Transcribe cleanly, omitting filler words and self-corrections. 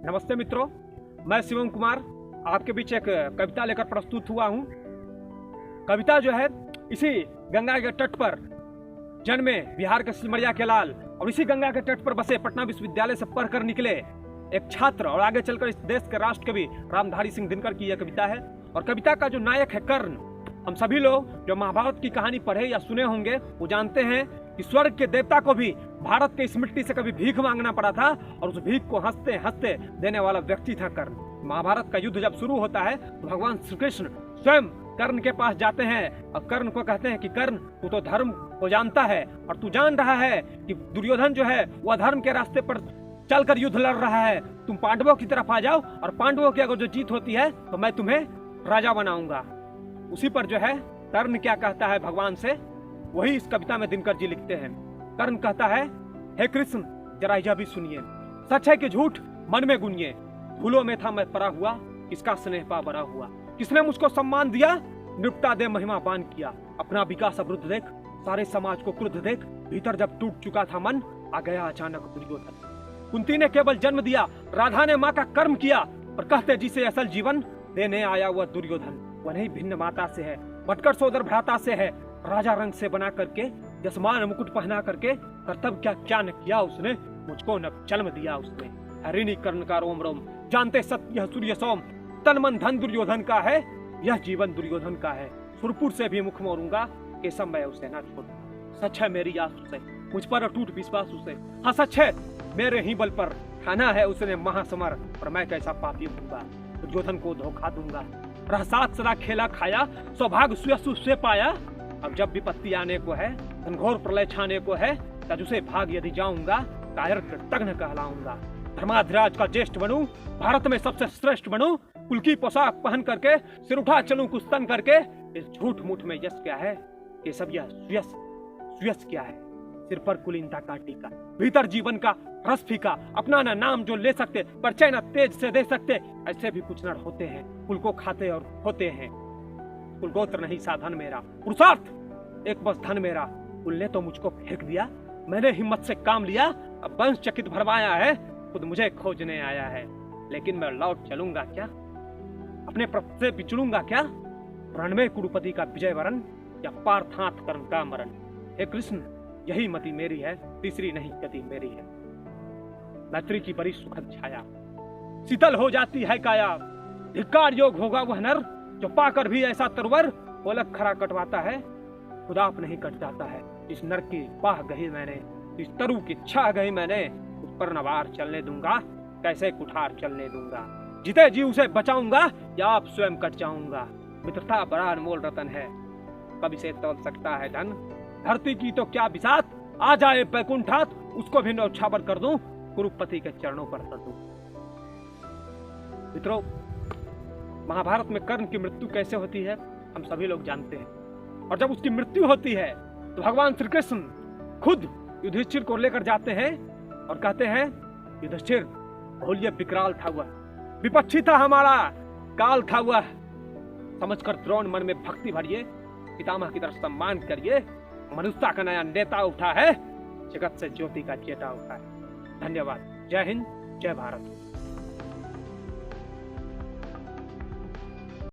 नमस्ते मित्रों, मैं शिवम कुमार आपके बीच एक कविता लेकर प्रस्तुत हुआ हूँ। कविता जो है इसी गंगा के तट पर जन्मे बिहार के सिमरिया के लाल और इसी गंगा के तट पर बसे पटना विश्वविद्यालय से पढ़कर निकले एक छात्र और आगे चलकर इस देश के राष्ट्रकवि रामधारी सिंह दिनकर की यह कविता है। और कविता का जो नायक है कर्ण, हम सभी लोग जो महाभारत की कहानी पढ़े या सुने होंगे वो जानते हैं कि स्वर्ग के देवता को भी भारत के इस मिट्टी से कभी भीख मांगना पड़ा था और उस भीख को हंसते हंसते देने वाला व्यक्ति था कर्ण। महाभारत का युद्ध जब शुरू होता है तो भगवान श्री कृष्ण स्वयं कर्ण के पास जाते हैं और कर्ण को कहते हैं कि कर्ण, तू तो धर्म को जानता है और तू जान रहा है कि दुर्योधन जो है वह धर्म के रास्ते पर चलकर युद्ध लड़ रहा है। तुम पांडवों की तरफ आ जाओ और पांडवों की अगर जो जीत होती है तो मैं तुम्हें राजा बनाऊंगा। उसी पर जो है कर्ण क्या कहता है भगवान से, वही इस कविता में दिनकर जी लिखते हैं। कर्ण कहता है, हे कृष्ण जरा यह भी सुनिए, सच है कि झूठ मन में गुनिए, धूलों में था मैं परा हुआ, किसका स्नेह पा बरा हुआ, किसने मुझको सम्मान दिया, निपटा दे महिमा पान किया, अपना विकास अवरुद्ध देख, सारे समाज को क्रुद्ध देख, भीतर जब टूट चुका था मन, आ गया अचानक दुर्योधन। कुंती ने केवल जन्म दिया, राधा ने माँ का कर्म किया, पर कहते जिसे असल जीवन देने आया वह दुर्योधन। वह नहीं भिन्न माता से है, बटकर सोदर भ्राता से है, राजा रंग से बना करके, जसमान मुकुट पहना करके, कर्तव्य क्या क्या न किया उसने, मुझको न जन्म दिया उसने। हरिणी कर्ण का रोम रोम, जानते सत्य यह सूर्य सोम, तन मन धन दुर्योधन का है, यह जीवन दुर्योधन का है। सुरपुर से भी मुख मोड़ूंगा, केशव मैं उसे ना छोड़ूंगा। सच है मेरी आस उसे, मुझ पर अटूट विश्वास उसे, हाँ सच है मेरे ही बल पर खाना है उसने महासमर, और मैं कैसा पापी हूँगा, दुर्योधन को धोखा दूंगा। रह साथ सदा खेला खाया, सौभाग्य सुयस उससे पाया, अब जब विपत्ति आने को है, घनघोर प्रलय छाने को है, तज उसे भाग यदि जाऊंगा, कायर कृतघ्न कहलाऊंगा। धर्माधिराज का ज्येष्ठ बनूं, भारत में सबसे श्रेष्ठ बनूं, कुल की पोशाक पहन करके, सिर उठा चलूं कुस्तन करके। इस झूठ मूठ में यश क्या है, ये सब यह सुयस क्या है, सिर पर कुलीनता का टीका, भीतर जीवन का रस फीका, अपना न नाम जो ले सकते, परिचय न तेज से दे सकते, ऐसे भी कुछ नर होते हैं, कुल को खाते और होते हैं। कुल गोत्र नहीं साधन मेरा, पुरुषार्थ एक बस धन मेरा, कुल ने तो मुझको फेंक दिया, मैंने हिम्मत से काम लिया, अब वंश चकित भरवाया है, खुद मुझे खोजने आया है। लेकिन मैं लौट चलूंगा क्या, अपने प्रभु से बिछड़ूंगा क्या, रणवे कुरुपति का विजय वरण, या पार्थांत कर्म का मरण। हे कृष्ण यही मति मेरी है, तीसरी नहीं गति मेरी है। मैत्री की बड़ी सुखद छाया, शीतल हो जाती है काया, धिक्कार योग होगा वह नर, जो पाकर भी ऐसा तरवर, ओलक खरा कटवाता है, खुदा आप नहीं कट जाता है। इस नर की बाह गही मैंने, इस तरु की छाह गही मैंने, उस पर नवार चलने दूंगा, कैसे कुठार चलने दूंगा। जिते जी उसे बचाऊंगा, या आप स्वयं कट जाऊंगा। मित्रता बड़ा अनमोल रतन है, कभी से तोल सकता है धन, धरती की तो क्या बिसात, आ जाए बैकुंठात, उसको भी न्यौछावर कर दूं, कुरुपति के चरणों पर कर दूं। मित्रों, महाभारत में कर्ण की मृत्यु कैसे होती है हम सभी लोग जानते हैं। और जब उसकी मृत्यु होती है तो भगवान श्री कृष्ण खुद युधिष्ठिर को लेकर जाते हैं और कहते हैं, युधिष्ठिर भूलिए विकराल था वह, विपक्षी था हमारा, काल था वह, समझकर द्रोण मन में भक्ति भरिए, पितामह की तरफ सम्मान करिए, मनुष्यता का नया नेता उठा है, जगत से ज्योति का चेता उठा है। धन्यवाद। जय हिंद, जय भारत।